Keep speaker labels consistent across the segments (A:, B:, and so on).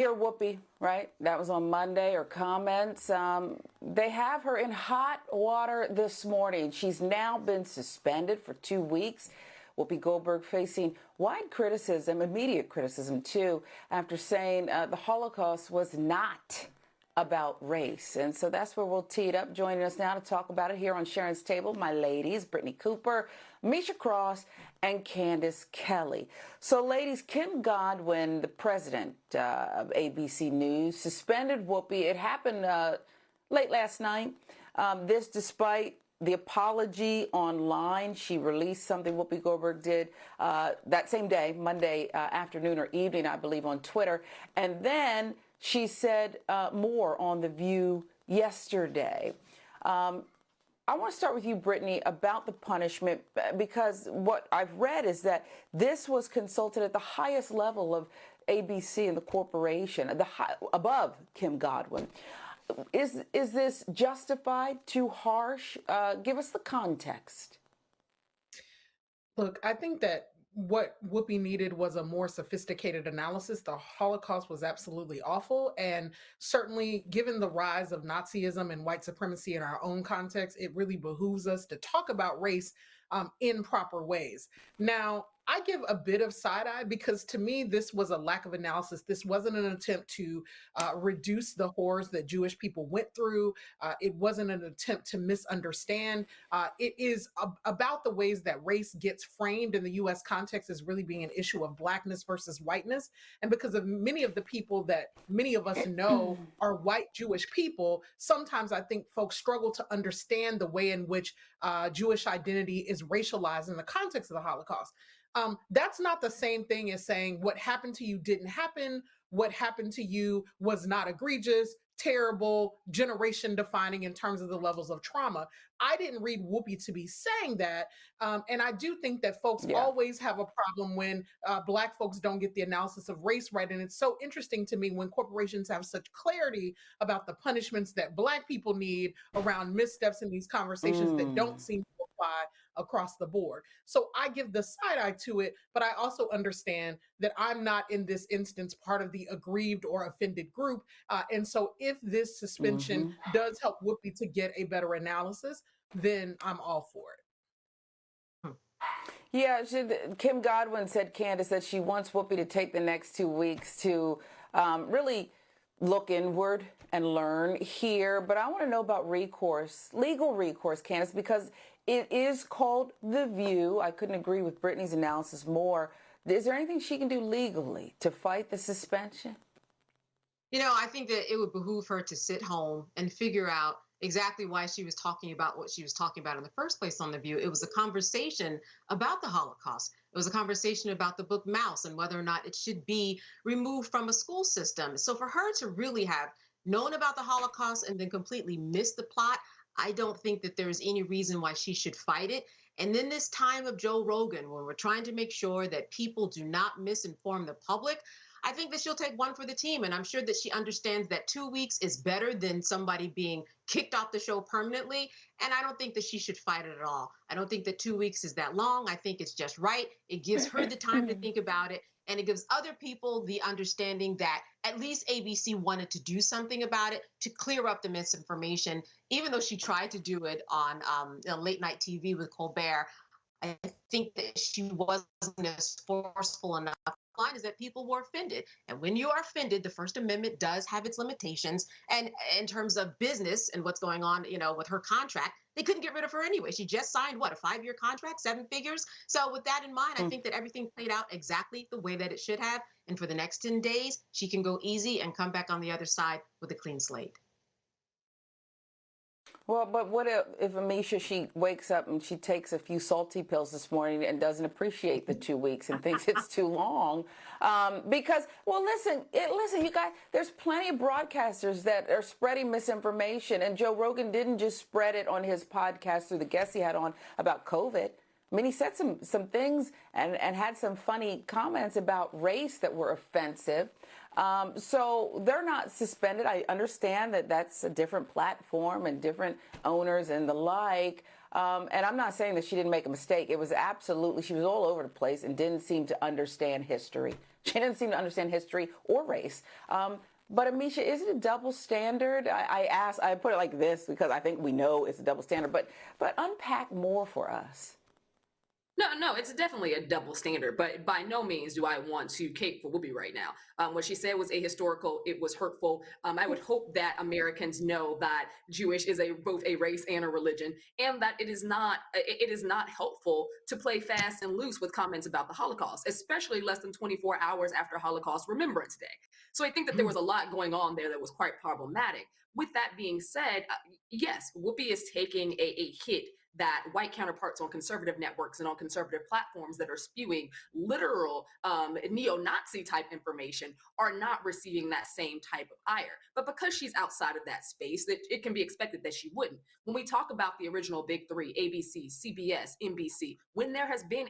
A: Hear Whoopi, right? That was on Monday, or comments. They have her in hot water this morning. She's now been suspended for 2 weeks. Whoopi Goldberg facing wide criticism, immediate criticism too, after saying the Holocaust was not about race. And so that's where we'll tee it up. Joining us now to talk about it here on Sharon's Table, my ladies, Brittney Cooper, Ameshia and Candace, Kelley. So ladies, Kim Godwin, the president of ABC News, suspended Whoopi. It happened late last night. This despite the apology online. She released something Whoopi Goldberg did that same day, Monday afternoon or evening, I believe, on Twitter. And then she said more on The View yesterday. I want to start with you, Brittney, about the punishment, because what I've read is that this was consulted at the highest level of ABC and the corporation, above Kim Godwin. Is this justified, too harsh? Give us the context.
B: Look, I think that what Whoopi needed was a more sophisticated analysis. The Holocaust was absolutely awful. And certainly, given the rise of Nazism and white supremacy in our own context, it really behooves us to talk about race in proper ways. Now, I give a bit of side eye because to me, this was a lack of analysis. This wasn't an attempt to reduce the horrors that Jewish people went through. It wasn't an attempt to misunderstand. It is about the ways that race gets framed in the US context as really being an issue of blackness versus whiteness. And because of many of the people that many of us know are white Jewish people, sometimes I think folks struggle to understand the way in which Jewish identity is racialized in the context of the Holocaust. That's not the same thing as saying what happened to you didn't happen, what happened to you was not egregious, terrible, generation defining in terms of the levels of trauma. I didn't read Whoopi to be saying that. And I do think that folks always have a problem when Black folks don't get the analysis of race right. And it's so interesting to me when corporations have such clarity about the punishments that Black people need around missteps in these conversations that don't seem to apply across the board. So I give the side eye to it, but I also understand that I'm not in this instance part of the aggrieved or offended group. And so if this suspension does help Whoopi to get a better analysis, then I'm all for it.
A: Yeah, Kim Godwin said, Candace, that she wants Whoopi to take the next 2 weeks to really look inward and learn here. But I want to know about recourse, legal recourse, Candace, because it is called The View. I couldn't agree with Brittney's analysis more. Is there anything she can do legally to fight the suspension?
C: You know, I think that it would behoove her to sit home and figure out exactly why she was talking about what she was talking about in the first place on The View. It was a conversation about the Holocaust. It was a conversation about the book Mouse and whether or not it should be removed from a school system. So for her to really have known about the Holocaust and then completely missed the plot, I don't think that there's any reason why she should fight it. And then this time of Joe Rogan, when we're trying to make sure that people do not misinform the public, I think that she'll take one for the team. And I'm sure that she understands that 2 weeks is better than somebody being kicked off the show permanently. And I don't think that she should fight it at all. I don't think that 2 weeks is that long. I think it's just right. It gives her the time to think about it. And it gives other people the understanding that at least ABC wanted to do something about it to clear up the misinformation, even though she tried to do it on late night TV with Colbert. I think that she wasn't as forceful enough. Line is that people were offended. And when you are offended, the First Amendment does have its limitations. And in terms of business and what's going on, with her contract, they couldn't get rid of her anyway. She just signed, a 5-year contract, 7 figures. So with that in mind, I think that everything played out exactly the way that it should have. And for the next 10 days, she can go easy and come back on the other side with a clean slate.
A: Well, but what if Ameshia, she wakes up and she takes a few salty pills this morning and doesn't appreciate the 2 weeks and thinks it's too long? Because, well, listen, you guys, there's plenty of broadcasters that are spreading misinformation. And Joe Rogan didn't just spread it on his podcast through the guests he had on about COVID. I mean, he said some things and had some funny comments about race that were offensive. So they're not suspended. I understand that that's a different platform and different owners and the like. And I'm not saying that she didn't make a mistake. It was absolutely, she was all over the place and didn't seem to understand history. She didn't seem to understand history or race. But Ameshia, is it a double standard? I put it like this because I think we know it's a double standard, but unpack more for us.
D: No, it's definitely a double standard, but by no means do I want to cape for Whoopi right now. What she said was ahistorical. It was hurtful. I would hope that Americans know that Jewish is both a race and a religion, and that it is not helpful to play fast and loose with comments about the Holocaust, especially less than 24 hours after Holocaust Remembrance Day. So I think that there was a lot going on there that was quite problematic. With that being said, yes, Whoopi is taking a hit that white counterparts on conservative networks and on conservative platforms that are spewing literal neo-Nazi type information are not receiving that same type of ire. But because she's outside of that space, it can be expected that she wouldn't. When we talk about the original big three, ABC, CBS, NBC, when there has been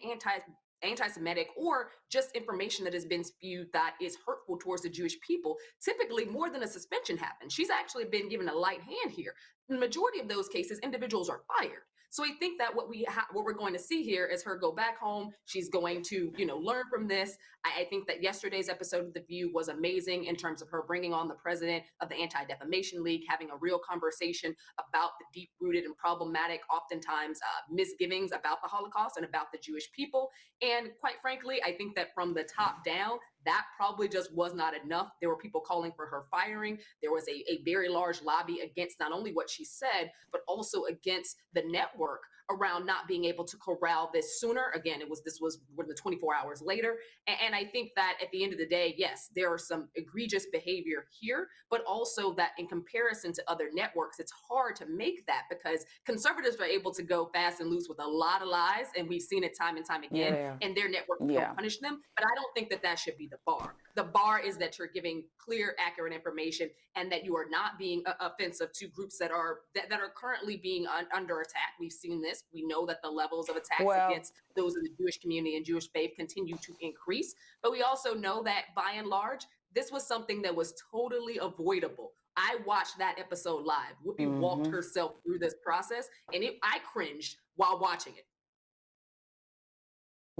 D: anti-Semitic or just information that has been spewed that is hurtful towards the Jewish people, typically more than a suspension happens. She's actually been given a light hand here. In the majority of those cases, individuals are fired. So I think that what we're going to see here is her go back home. She's going to, learn from this. I think that yesterday's episode of The View was amazing in terms of her bringing on the president of the Anti-Defamation League, having a real conversation about the deep-rooted and problematic, oftentimes misgivings about the Holocaust and about the Jewish people. And quite frankly, I think that from the top down, that probably just was not enough. There were people calling for her firing. There was a very large lobby against not only what she said, but also against the network around not being able to corral this sooner. Again, this was more than 24 hours later. And I think that at the end of the day, yes, there are some egregious behavior here, but also that in comparison to other networks, it's hard to make that because conservatives are able to go fast and loose with a lot of lies. And we've seen it time and time again, and their networks don't punish them. But I don't think that that should be the bar. The bar is that you're giving clear, accurate information and that you are not being offensive to groups that are currently being under attack. We've seen this. We know that the levels of attacks against those in the Jewish community and Jewish faith continue to increase. But we also know that by and large, this was something that was totally avoidable. I watched that episode live. Whoopi walked herself through this process, and I cringed while watching it.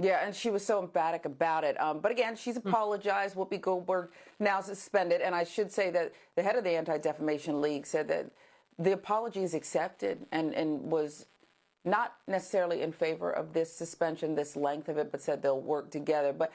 A: Yeah, and she was so emphatic about it. But again, she's apologized. Whoopi Goldberg now suspended. And I should say that the head of the Anti-Defamation League said that the apology is accepted and was not necessarily in favor of this suspension, this length of it, but said they'll work together. But